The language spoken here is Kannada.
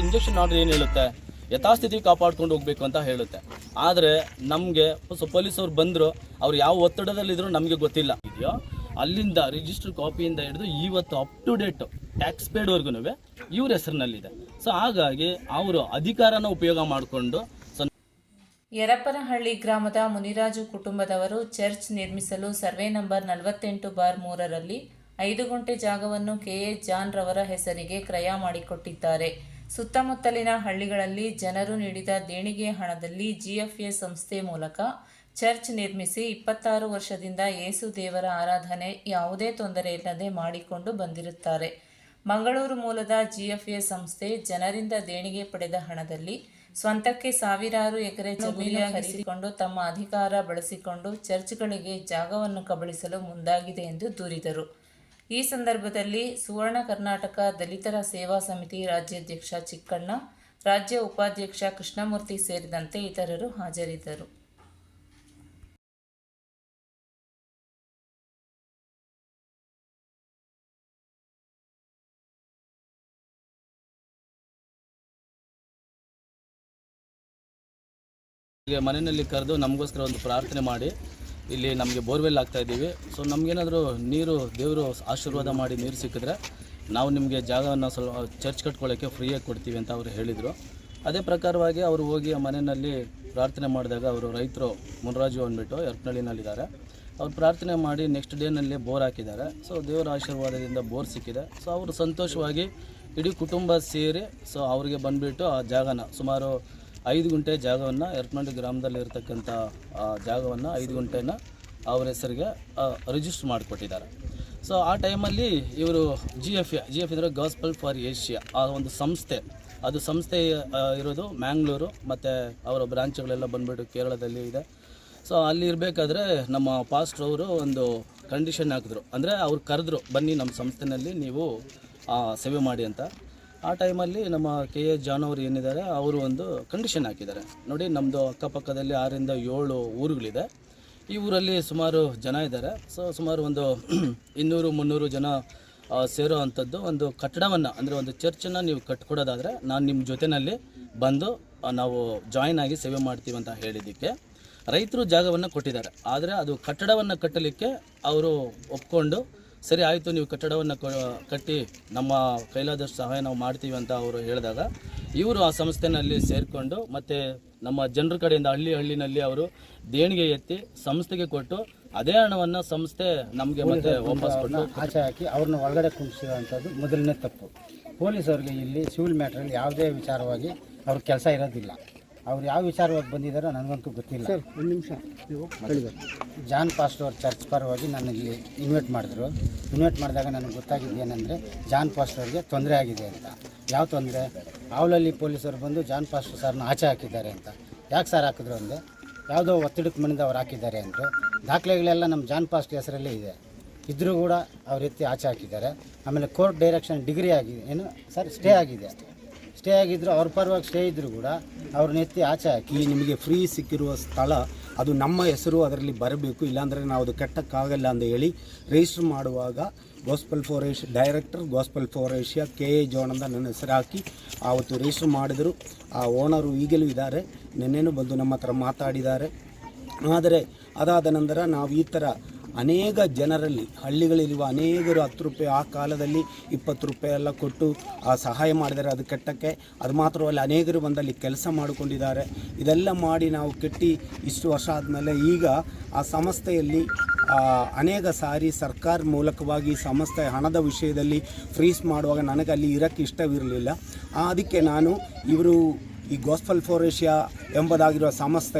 ಇಂಜೆಕ್ಷನ್ ಆರ್ಡರ್ ಏನು ಹೇಳುತ್ತೆ, ಯಥಾಸ್ಥಿತಿ ಕಾಪಾಡ್ಕೊಂಡು ಹೋಗಬೇಕು ಅಂತ ಹೇಳುತ್ತೆ. ಆದರೆ ನಮಗೆ ಪೊಲೀಸವ್ರು ಬಂದರು, ಅವ್ರು ಯಾವ ಒತ್ತಡದಲ್ಲಿದ್ದರೂ ನಮಗೆ ಗೊತ್ತಿಲ್ಲ ಇದೆಯೋ, ಅಲ್ಲಿಂದ ರಿಜಿಸ್ಟರ್ ಕಾಪಿಯಿಂದ ಹಿಡಿದು ಇವತ್ತು ಅಪ್ ಟು ಡೇಟ್ ಟ್ಯಾಕ್ಸ್ ಪೇಡ್ವರೆಗೂ ಇವ್ರ ಹೆಸರಿನಲ್ಲಿದೆ. ಸೊ ಹಾಗಾಗಿ ಅವರು ಅಧಿಕಾರನ ಉಪಯೋಗ ಮಾಡಿಕೊಂಡು ಯರಪನಹಳ್ಳಿ ಗ್ರಾಮದ ಮುನಿರಾಜು ಕುಟುಂಬದವರು ಚರ್ಚ್ ನಿರ್ಮಿಸಲು ಸರ್ವೆ ನಂಬರ್ 48/3ರಲ್ಲಿ 5 ಗುಂಟೆ ಜಾಗವನ್ನು ಕೆ.ಎ. ಜಾನ್ ರವರ ಹೆಸರಿಗೆ ಕ್ರಯ ಮಾಡಿಕೊಟ್ಟಿದ್ದಾರೆ. ಸುತ್ತಮುತ್ತಲಿನ ಹಳ್ಳಿಗಳಲ್ಲಿ ಜನರು ನೀಡಿದ ದೇಣಿಗೆ ಹಣದಲ್ಲಿ ಜಿಎಫ್ಎ ಸಂಸ್ಥೆ ಮೂಲಕ ಚರ್ಚ್ ನಿರ್ಮಿಸಿ 26 ವರ್ಷದಿಂದ ಯೇಸು ದೇವರ ಆರಾಧನೆ ಯಾವುದೇ ತೊಂದರೆ ಇಲ್ಲದೆ ಮಾಡಿಕೊಂಡು ಬಂದಿರುತ್ತಾರೆ. ಮಂಗಳೂರು ಮೂಲದ ಜಿಎಫ್ಎ ಸಂಸ್ಥೆ ಜನರಿಂದ ದೇಣಿಗೆ ಪಡೆದ ಹಣದಲ್ಲಿ ಸ್ವಂತಕ್ಕೆ ಸಾವಿರಾರು ಎಕರೆ ಜಮೀನು ಖರೀದಿಸಿಕೊಂಡು ತಮ್ಮ ಅಧಿಕಾರ ಬಳಸಿಕೊಂಡು ಚರ್ಚ್ಗಳಿಗೆ ಜಾಗವನ್ನು ಕಬಳಿಸಲು ಮುಂದಾಗಿದೆ ಎಂದು ದೂರಿದರು. ಈ ಸಂದರ್ಭದಲ್ಲಿ ಸುವರ್ಣ ಕರ್ನಾಟಕ ದಲಿತರ ಸೇವಾ ಸಮಿತಿ ರಾಜ್ಯಾಧ್ಯಕ್ಷ ಚಿಕ್ಕಣ್ಣ, ರಾಜ್ಯ ಉಪಾಧ್ಯಕ್ಷ ಕೃಷ್ಣಮೂರ್ತಿ ಸೇರಿದಂತೆ ಇತರರು ಹಾಜರಿದ್ದರು. ಮನೆಯಲ್ಲಿ ಕರೆದು ನಮಗೋಸ್ಕರ ಒಂದು ಪ್ರಾರ್ಥನೆ ಮಾಡಿ, ಇಲ್ಲಿ ನಮಗೆ ಬೋರ್ವೆಲ್ ಆಗ್ತಾ ಇದ್ದೀವಿ, ಸೊ ನಮಗೇನಾದರೂ ನೀರು ದೇವರು ಆಶೀರ್ವಾದ ಮಾಡಿ ನೀರು ಸಿಕ್ಕಿದ್ರೆ ನಾವು ನಿಮಗೆ ಜಾಗವನ್ನು ಸ್ವಲ್ಪ ಚರ್ಚ್ ಕಟ್ಕೊಳ್ಳೋಕ್ಕೆ ಫ್ರೀಯಾಗಿ ಕೊಡ್ತೀವಿ ಅಂತ ಅವರು ಹೇಳಿದರು. ಅದೇ ಪ್ರಕಾರವಾಗಿ ಅವರು ಹೋಗಿ ಆ ಮನೆಯಲ್ಲಿ ಪ್ರಾರ್ಥನೆ ಮಾಡಿದಾಗ ಅವರು ರೈತರು ಮುನರಾಜು ಅಂದ್ಬಿಟ್ಟು ಯರಪನಹಳ್ಳಿನಲ್ಲಿದ್ದಾರೆ, ಅವ್ರು ಪ್ರಾರ್ಥನೆ ಮಾಡಿ ನೆಕ್ಸ್ಟ್ ಡೇನಲ್ಲಿ ಬೋರ್ ಹಾಕಿದ್ದಾರೆ. ಸೊ ದೇವರ ಆಶೀರ್ವಾದದಿಂದ ಬೋರ್ ಸಿಕ್ಕಿದೆ. ಸೊ ಅವರು ಸಂತೋಷವಾಗಿ ಇಡೀ ಕುಟುಂಬ ಸೇರಿ ಸೊ ಅವರಿಗೆ ಬಂದುಬಿಟ್ಟು ಆ ಜಾಗನ ಸುಮಾರು 5 ಗುಂಟೆ ಜಾಗವನ್ನು ಯರಪನಹಳ್ಳಿ ಗ್ರಾಮದಲ್ಲಿ ಇರತಕ್ಕಂಥ ಜಾಗವನ್ನು 5 ಗುಂಟೆನ ಅವ್ರ ಹೆಸರಿಗೆ ರಿಜಿಸ್ಟರ್ ಮಾಡಿಕೊಟ್ಟಿದ್ದಾರೆ. ಸೊ ಆ ಟೈಮಲ್ಲಿ ಇವರು ಜಿ ಎಫ್ ಇದ್ರೆ ಗಾಸ್ಪಲ್ ಫಾರ್ ಏಷ್ಯಾ ಆ ಒಂದು ಸಂಸ್ಥೆ, ಅದು ಸಂಸ್ಥೆ ಇರೋದು ಮ್ಯಾಂಗ್ಳೂರು ಮತ್ತು ಅವರ ಬ್ರಾಂಚ್ಗಳೆಲ್ಲ ಬಂದುಬಿಟ್ಟು ಕೇರಳದಲ್ಲಿ ಇದೆ. ಸೊ ಅಲ್ಲಿ ಇರಬೇಕಾದ್ರೆ ನಮ್ಮ ಪಾಸ್ಟ್ರ್ ಅವರು ಒಂದು ಕಂಡೀಷನ್ ಹಾಕಿದ್ರು, ಅಂದರೆ ಅವ್ರು ಕರೆದ್ರು, ಬನ್ನಿ ನಮ್ಮ ಸಂಸ್ಥೆಯಲ್ಲಿ ನೀವು ಸೇವೆ ಮಾಡಿ ಅಂತ. ಆ ಟೈಮಲ್ಲಿ ನಮ್ಮ ಕೆ.ಎ. ಜಾನ್ ಅವರು ಏನಿದ್ದಾರೆ ಅವರು ಒಂದು ಕಂಡೀಷನ್ ಹಾಕಿದ್ದಾರೆ. ನೋಡಿ, ನಮ್ಮದು ಅಕ್ಕಪಕ್ಕದಲ್ಲಿ 6ರಿಂದ 7 ಊರುಗಳಿದೆ. ಈ ಊರಲ್ಲಿ ಸುಮಾರು ಜನ ಇದ್ದಾರೆ. ಸೊ ಸುಮಾರು ಒಂದು 200-300 ಜನ ಸೇರೋ ಅಂಥದ್ದು ಒಂದು ಕಟ್ಟಡವನ್ನು, ಅಂದರೆ ಒಂದು ಚರ್ಚನ್ನು ನೀವು ಕಟ್ಕೊಡೋದಾದರೆ ನಾನು ನಿಮ್ಮ ಜೊತೆಯಲ್ಲಿ ಬಂದು ನಾವು ಜಾಯಿನ್ ಆಗಿ ಸೇವೆ ಮಾಡ್ತೀವಿ ಅಂತ ಹೇಳಿದ್ದಕ್ಕೆ ರೈತರು ಜಾಗವನ್ನು ಕೊಟ್ಟಿದ್ದಾರೆ. ಆದರೆ ಅದು ಕಟ್ಟಡವನ್ನು ಕಟ್ಟಲಿಕ್ಕೆ ಅವರು ಒಪ್ಕೊಂಡು, ಸರಿ ಆಯಿತು ನೀವು ಕಟ್ಟಡವನ್ನು ಕಟ್ಟಿ ನಮ್ಮ ಕೈಲಾದಷ್ಟು ಸಹಾಯ ನಾವು ಮಾಡ್ತೀವಿ ಅಂತ ಅವರು ಹೇಳಿದಾಗ ಇವರು ಆ ಸಂಸ್ಥೆಯಲ್ಲಿ ಸೇರಿಕೊಂಡು ಮತ್ತು ನಮ್ಮ ಜನರ ಕಡೆಯಿಂದ ಹಳ್ಳಿನಲ್ಲಿ ಅವರು ದೇಣಿಗೆ ಎತ್ತಿ ಸಂಸ್ಥೆಗೆ ಕೊಟ್ಟು ಅದೇ ಹಣವನ್ನು ಸಂಸ್ಥೆ ನಮಗೆ ಮತ್ತೆ ವಾಪಸ್ ಕೊಟ್ಟು ಆಚೆ ಹಾಕಿ ಅವ್ರನ್ನ ಒಳಗಡೆ ಕುಣಿಸಿರೋಂಥದ್ದು ಮೊದಲನೇ ತಪ್ಪು. ಪೊಲೀಸವ್ರಿಗೆ ಇಲ್ಲಿ ಸಿವಿಲ್ ಮ್ಯಾಟ್ರಲ್ಲಿ ಯಾವುದೇ ವಿಚಾರವಾಗಿ ಅವ್ರ ಕೆಲಸ ಇರೋದಿಲ್ಲ. ಅವ್ರು ಯಾವ ವಿಚಾರವಾಗಿ ಬಂದಿದ್ದಾರೋ ನನಗಂತೂ ಗೊತ್ತಿಲ್ಲ. ಒಂದು ನಿಮಿಷ ಜಾನ್ ಪಾಸ್ಟರ್ ಅವ್ರ ಚರ್ಚ್ ಪರವಾಗಿ ನನಗೆ ಇನ್ವೈಟ್ ಮಾಡಿದ್ರು. ಇನ್ವೈಟ್ ಮಾಡಿದಾಗ ನನಗೆ ಗೊತ್ತಾಗಿದ್ದೇನೆಂದರೆ ಜಾನ್ ಪಾಸ್ಟರ್ ಅವ್ರಿಗೆ ತೊಂದರೆ ಆಗಿದೆ ಅಂತ. ಯಾವ ತೊಂದರೆ? ಅವಳಲ್ಲಿ ಪೊಲೀಸರು ಬಂದು ಜಾನ್ ಪಾಸ್ಟರ್ ಸರ್ನ ಆಚೆ ಹಾಕಿದ್ದಾರೆ ಅಂತ. ಯಾಕೆ ಸರ್ ಹಾಕಿದ್ರು ಅಂದರೆ ಯಾವುದೋ ಒತ್ತಡಕ್ಕೆ ಮನೆಯಿಂದ ಅವ್ರು ಹಾಕಿದ್ದಾರೆ ಅಂದರು. ದಾಖಲೆಗಳೆಲ್ಲ ನಮ್ಮ ಜಾನ್ ಪಾಸ್ಟರ್ ಹೆಸರಲ್ಲೇ ಇದೆ. ಇದ್ದರೂ ಕೂಡ ಅವ್ರು ಎತ್ತಿ ಆಚೆ ಹಾಕಿದ್ದಾರೆ. ಆಮೇಲೆ ಕೋರ್ಟ್ ಡೈರೆಕ್ಷನ್ ಡಿಗ್ರಿ ಆಗಿದೆ, ಏನು ಸರ್ ಸ್ಟೇ ಆಗಿದೆ. ಸ್ಟೇ ಆಗಿದ್ರು ಅವ್ರ ಪರವಾಗಿ ಸ್ಟೇ ಇದ್ದರೂ ಕೂಡ ಅವ್ರನ್ನ ಎತ್ತಿ ಆಚೆ ಹಾಕಿ, ನಿಮಗೆ ಫ್ರೀ ಸಿಕ್ಕಿರುವ ಸ್ಥಳ ಅದು ನಮ್ಮ ಹೆಸರು ಅದರಲ್ಲಿ ಬರಬೇಕು, ಇಲ್ಲಾಂದರೆ ನಾವು ಅದು ಕಟ್ಟಕ್ಕಾಗಲ್ಲ ಅಂತ ಹೇಳಿ ರಿಜಿಸ್ಟರ್ ಮಾಡುವಾಗ gospel for Asia director gospel for Asia K A. John ಅಂತ ನನ್ನ ಹೆಸರು ಹಾಕಿ ಆವತ್ತು ರಿಜಿಸ್ಟರ್ ಮಾಡಿದರು. ಆ ಓನರು ಈಗಲೂ ಇದ್ದಾರೆ, ನಿನ್ನೆನೂ ಬಂದು ನಮ್ಮ ಹತ್ರ ಮಾತಾಡಿದ್ದಾರೆ. ಆದರೆ ಅದಾದ ನಂತರ ನಾವು ಈ ಥರ ಅನೇಕ ಜನರಲ್ಲಿ ಹಳ್ಳಿಗಳಿರುವ ಅನೇಕರು 10 ರೂಪಾಯಿ ಆ ಕಾಲದಲ್ಲಿ 20 ರೂಪಾಯಿ ಎಲ್ಲ ಕೊಟ್ಟು ಸಹಾಯ ಮಾಡಿದ್ದಾರೆ ಅದು ಕಟ್ಟಕ್ಕೆ. ಅದು ಮಾತ್ರವಲ್ಲ, ಅನೇಕರು ಬಂದಲ್ಲಿ ಕೆಲಸ ಮಾಡಿಕೊಂಡಿದ್ದಾರೆ. ಇದೆಲ್ಲ ಮಾಡಿ ನಾವು ಕಟ್ಟಿ ಇಷ್ಟು ವರ್ಷ ಆದಮೇಲೆ ಈಗ ಆ ಸಂಸ್ಥೆಯಲ್ಲಿ ಅನೇಕ ಸಾರಿ ಸರ್ಕಾರ ಮೂಲಕವಾಗಿ ಸಂಸ್ಥೆ ಹಣದ ವಿಷಯದಲ್ಲಿ ಫ್ರೀಸ್ ಮಾಡುವಾಗ ನನಗೆ ಅಲ್ಲಿ ಇರೋಕ್ಕೆ ಇಷ್ಟವಿರಲಿಲ್ಲ. ಅದಕ್ಕೆ ನಾನು ಇವರು ಈ ಗಾಸ್ಪಲ್ ಫಾರ್ ಏಷ್ಯಾ ಎಂಬುದಾಗಿರುವ ಸಂಸ್ಥೆ